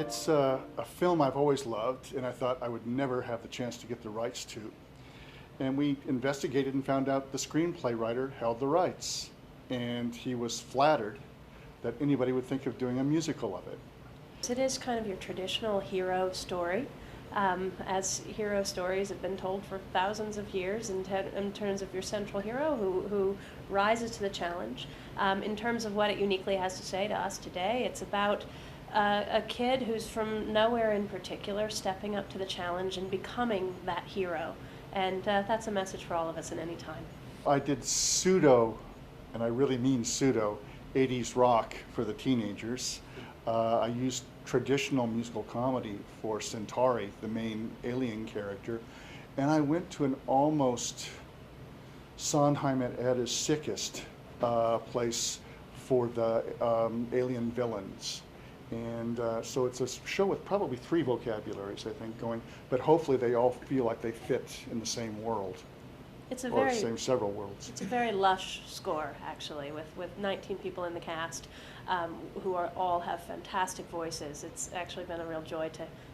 It's a film I've always loved, and I thought I would never have the chance to get the rights to. And we investigated and found out the screenplay writer held the rights. And he was flattered that anybody would think of doing a musical of it. It is kind of your traditional hero story, as hero stories have been told for thousands of years in terms of your central hero who rises to the challenge. In terms of what it uniquely has to say to us today, it's about a kid who's from nowhere in particular stepping up to the challenge and becoming that hero. And that's a message for all of us at any time. I did pseudo, and I really mean pseudo, 80s rock for the teenagers. I used traditional musical comedy for Centauri, the main alien character, and I went to an almost Sondheim at his sickest place for the alien villains. And so it's a show with probably 3 vocabularies, I think, going, but hopefully they all feel like they fit in the same world. It's a or same several worlds. It's a very lush score, actually, with 19 people in the cast who all have fantastic voices. It's actually been a real joy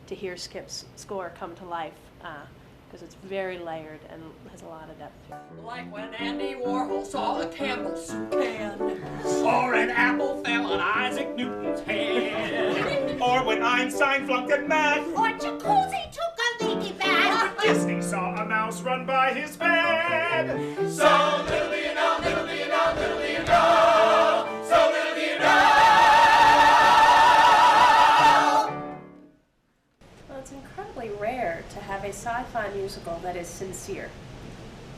to hear Skip's score come to life, because it's very layered and has a lot of depth to it. Like when Andy Warhol saw a Campbell soup can, or an apple fell on Isaac Newton's head, or when Einstein flunked at math, or Jacuzzi took a leaky bath, or Disney saw a mouse run by his bed. So little do you know, little do you know, little do you know, so little do you know. Well, it's incredibly rare to have a sci-fi musical that is sincere.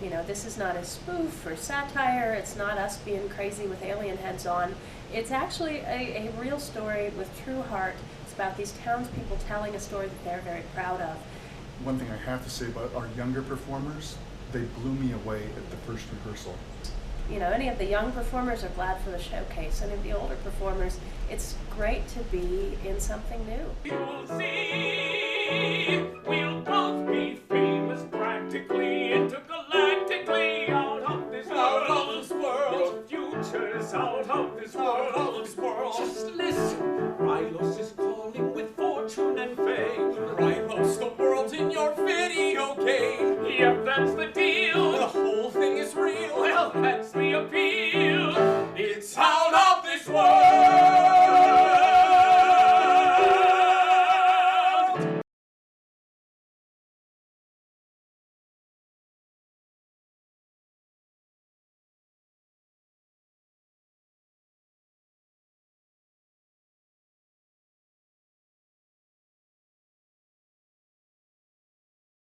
You know, this is not a spoof or satire, it's not us being crazy with alien heads on. It's actually a real story with true heart. It's about these townspeople telling a story that they're very proud of. One thing I have to say about our younger performers, they blew me away at the first rehearsal. You know, any of the young performers are glad for the showcase. Any of the older performers, it's great to be in something new. You'll see, we'll both be famous practically, intergalactically, out of this world. Your future's out of this world. Just listen, Rylos is calling with fortune and fame. Rylos, the world's in your video game. Yep, that's the deal.